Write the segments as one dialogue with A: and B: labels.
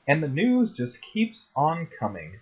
A: And the news just keeps on coming.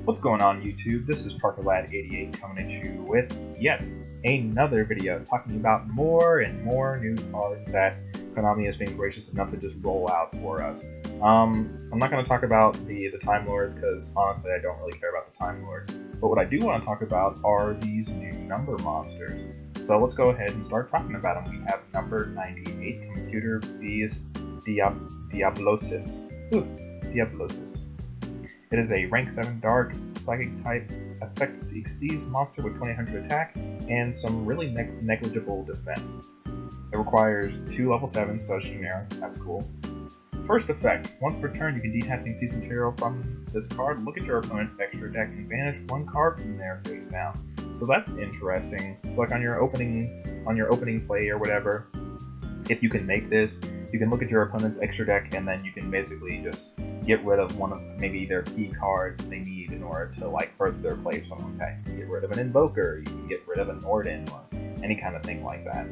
A: What's going on YouTube? This is ParkerLad88 coming at you with yet another video talking about more and more new cards that Konami has been gracious enough to just roll out for us. I'm not going to talk about the Time Lords because honestly I don't really care about the Time Lords. But what I do want to talk about are these new number monsters. So let's go ahead and start talking about them. We have number 98, Computer Beast Diablosis. Diablosis. It is a rank 7 dark, psychic type, affects Xyz monster with 2000 attack, and some really negligible defense. It requires 2 level 7, so it's generic, that's cool. First effect, once per turn you can detach the Xyz material from this card, look at your opponent's extra deck, and banish 1 card from there face down. So that's interesting. Like on your opening play or whatever, if you can make this, you can look at your opponent's extra deck and then you can basically just get rid of one of maybe their key cards they need in order to like further their play of something. Okay, you can get rid of an Invoker, you can get rid of a Norden, or any kind of thing like that.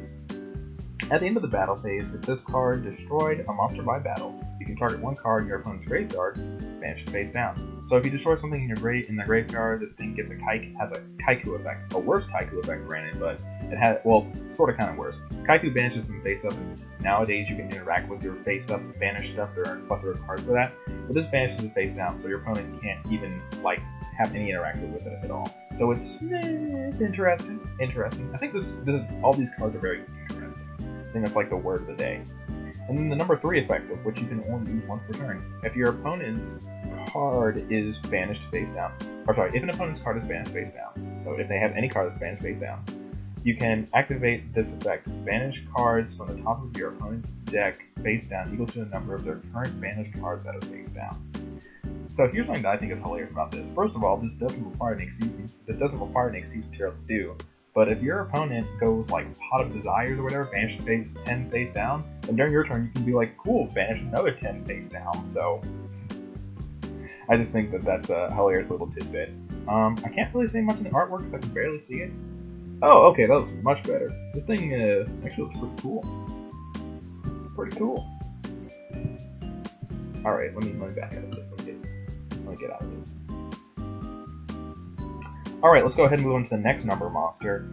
A: At the end of the battle phase, if this card destroyed a monster by battle, you can target 1 card in your opponent's graveyard, banish it face down. So if you destroy something in the graveyard, this thing gets has a Kaiku effect. A worse Kaiku effect, granted, but it has, well, sort of kind of worse. Kaiku banishes them face up, and nowadays you can interact with your face up banish stuff. There are a plethora of cards for that, but this banishes it face down, so your opponent can't even like have any interaction with it at all. So it's interesting. I think all these cards are very interesting. I think that's like the word of the day. And then the number 3 effect, of which you can only use once per turn. If your opponent's card is banished face down, or sorry, if an opponent's card is banished face down, so if they have any card that's banished face down, you can activate this effect. Banish cards from the top of your opponent's deck face down equal to the number of their current banished cards that are face down. So here's something that I think is hilarious about this. First of all, this doesn't require an Xyz material to do. But if your opponent goes like Pot of Desires or whatever, banish 10 face down, then during your turn you can be like, cool, banish another 10 face down. So I just think that that's a hilarious little tidbit. I can't really say much in the artwork because I can barely see it. Oh, okay, that was much better. This thing actually looks pretty cool. Pretty cool. Alright, let me back out of this. Let me get out of this. Alright, let's go ahead and move on to the next number monster.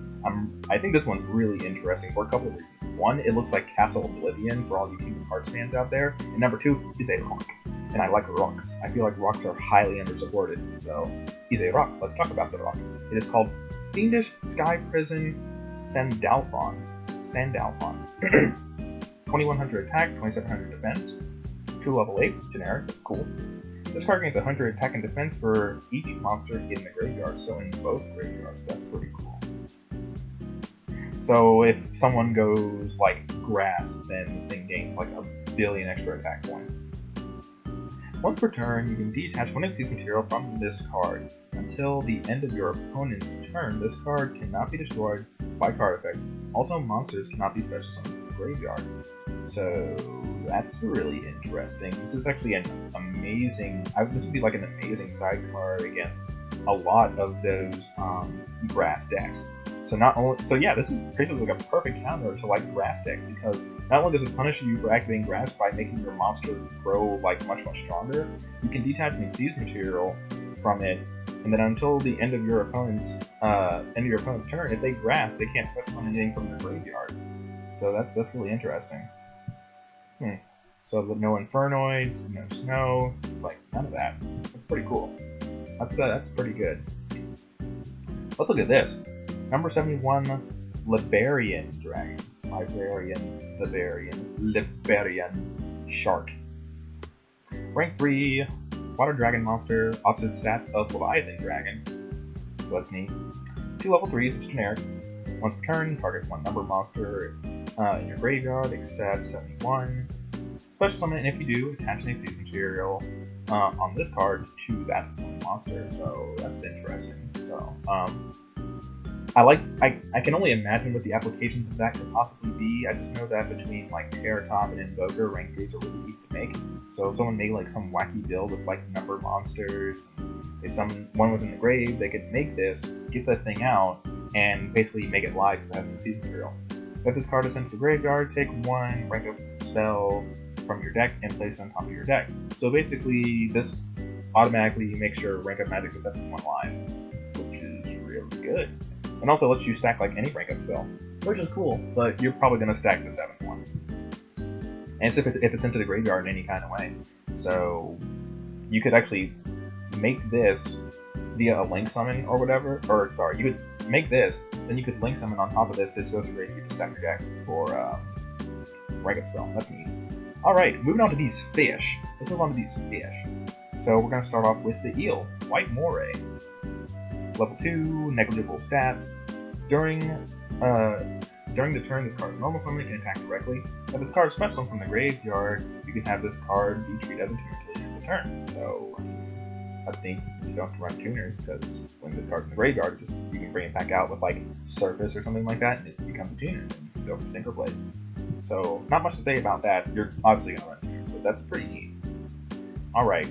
A: I think this one's really interesting for a couple of reasons. One, it looks like Castle Oblivion for all you Kingdom Hearts fans out there. And number 2, he's a rock. And I like rocks. I feel like rocks are highly undersupported. So, he's a rock. Let's talk about the rock. It is called Fiendish Sky Prison Sandalphon. 2100 attack, 2700 defense, 2 level 8s, generic, cool. This card gains 100 attack and defense for each monster in the graveyard, so in both graveyards, that's pretty cool. So if someone goes like grass, then this thing gains like 1 billion extra attack points. Once per turn, you can detach 1 Xyz material from this card. Until the end of your opponent's turn, this card cannot be destroyed by card effects. Also, monsters cannot be special summoned from the graveyard. So that's really interesting. This is actually an amazing. This would be like an amazing side card against a lot of those grass decks. So yeah, this is basically like a perfect counter to like grass decks because not only does it punish you for activating grass by making your monster grow like much stronger, you can detach the Xyz material from it, and then until the end of your opponent's turn, if they grass, they can't special summon anything from their graveyard. So that's really interesting. So no Infernoids, no snow, like none of that. That's pretty cool. That's pretty good. Let's look at this. Number 71, Liberian Dragon. Liberian Shark. Rank 3, Water Dragon monster, opposite stats of Leviathan Dragon. So that's neat. 2 level 3s, it's generic. Once per turn, target 1 number monster in your graveyard, except 71. Special summon, and if you do, attach an Xyz material on this card to that summoned monster. So that's interesting. So I can only imagine what the applications of that could possibly be. I just know that between like Terratop and Invoker, rank 3s are really easy to make. So if someone made like some wacky build with like number monsters, if one was in the grave, they could make this, get that thing out, and basically make it live because it has the season material. If this card is sent to the graveyard, take one rank up spell from your deck and place it on top of your deck. So basically, this automatically makes sure rank up magic is set to 1 live, which is really good. And also lets you stack like any rank up spell, which is cool, but you're probably going to stack the 7th one. And it's if it's into the graveyard in any kind of way. So you could actually make this via a link summon or whatever, or sorry, you could make this, then you could link summon on top of this. This goes to grave, you can stack your deck for rank up spell. That's neat. Alright, moving on to these fish. Let's move on to these fish. So we're going to start off with the eel, White Moray. Level 2, negligible stats. During the turn, this card's normal summon can attack directly. If this card is special summon from the graveyard, you can have this card be treated as a tuner until the end of the turn. So I think you don't have to run tuners, because when this card's in the graveyard, you can bring it back out with like Surface or something like that, and it becomes a tuner, and you can go for Synchro plays. So not much to say about that. You're obviously gonna run tuners, but that's pretty neat. Alright,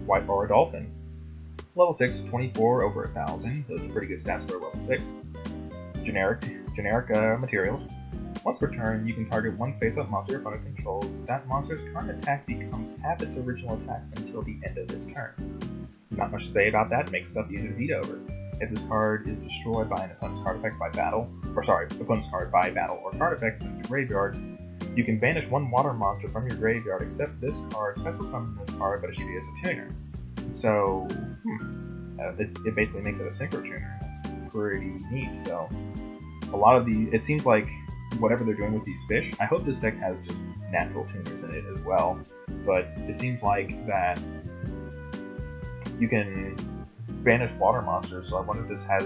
A: White Bar Dolphin. Level 6, 24 over 1,000. Those are pretty good stats for a level 6. Generic materials. Once per turn, you can target one face-up monster your opponent controls. That monster's current attack becomes half its original attack until the end of its turn. Not much to say about that. Makes stuff easy to beat over. If this card is destroyed by an opponent's card effect by battle, opponent's card by battle or card effect in the graveyard, you can banish one water monster from your graveyard except this card, special summon this card, but it's treated as a tuner. So, it basically makes it a synchro tuner. That's pretty neat. So, a lot of it seems like whatever they're doing with these fish, I hope this deck has just natural tuners in it as well, but it seems like that you can banish water monsters, so I wonder if this has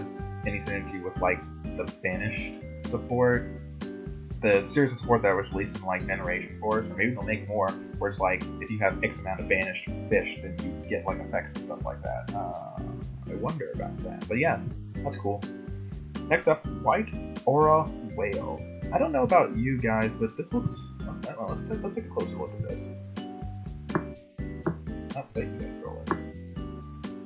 A: any synergy with like the banished support, the series of support that was released in like Generation Force, or maybe they'll make more where it's like if you have X amount of banished fish, then you get like effects and stuff like that. I wonder about that, but yeah, that's cool. Next up, White Aura Whale. I don't know about you guys, but this looks. Well, let's take a closer look at this. Oh, wait, you guys roll it.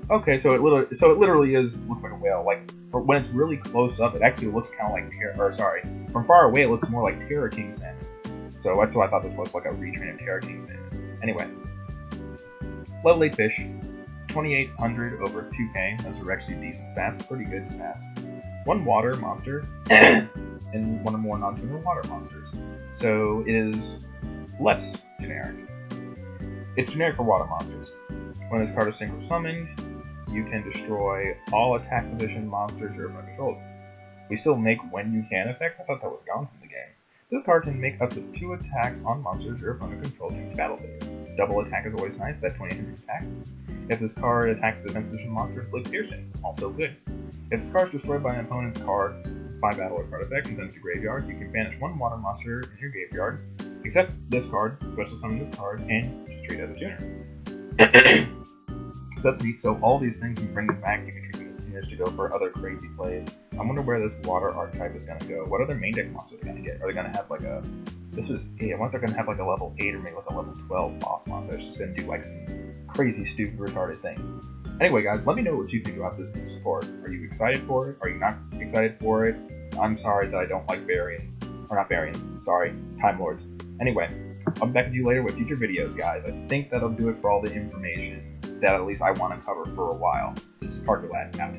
A: Okay, so it literally looks like a whale. Like when it's really close up, it actually looks kind of like from far away it looks more like Terror King salmon. So that's why I thought this was like a retrain of Terror King salmon. Anyway, level 8 fish, 2,800 over 2k. Those are actually decent stats, pretty good stats. One water monster and one or more non-tuner water monsters. So it is less generic. It's generic for water monsters. When this card is synchro summoned, you can destroy all attack position monsters your opponent controls. We still make when you can effects. I thought that was gone from the game. This card can make up to 2 attacks on monsters your opponent controls during battle phase. Double attack is always nice, that 2,800 attack. If this card attacks the defense position monster, inflict piercing, also good. If this card is destroyed by an opponent's card by battle or card effect and sent to graveyard, you can banish one water monster in your graveyard, except this card, special summon this card, and just treat it as a tuner. So that's neat. So all these things you bring them back, you can treat them as tuners to go for other crazy plays. I wonder where this water archetype is going to go. What other main deck monsters are they going to get? Are they going to have like a... This was 8. I wonder if they're going to have like a level 8 or maybe like a level 12 boss monster that's just going to do like some crazy, stupid, retarded things. Anyway, guys, let me know what you think about this new support. Are you excited for it? Are you not excited for it? I'm sorry that I don't like variants. Or not variants. Sorry. Time Lords. Anyway, I'll be back with you later with future videos, guys. I think that'll do it for all the information that at least I want to cover for a while. This is Parker Lad, out.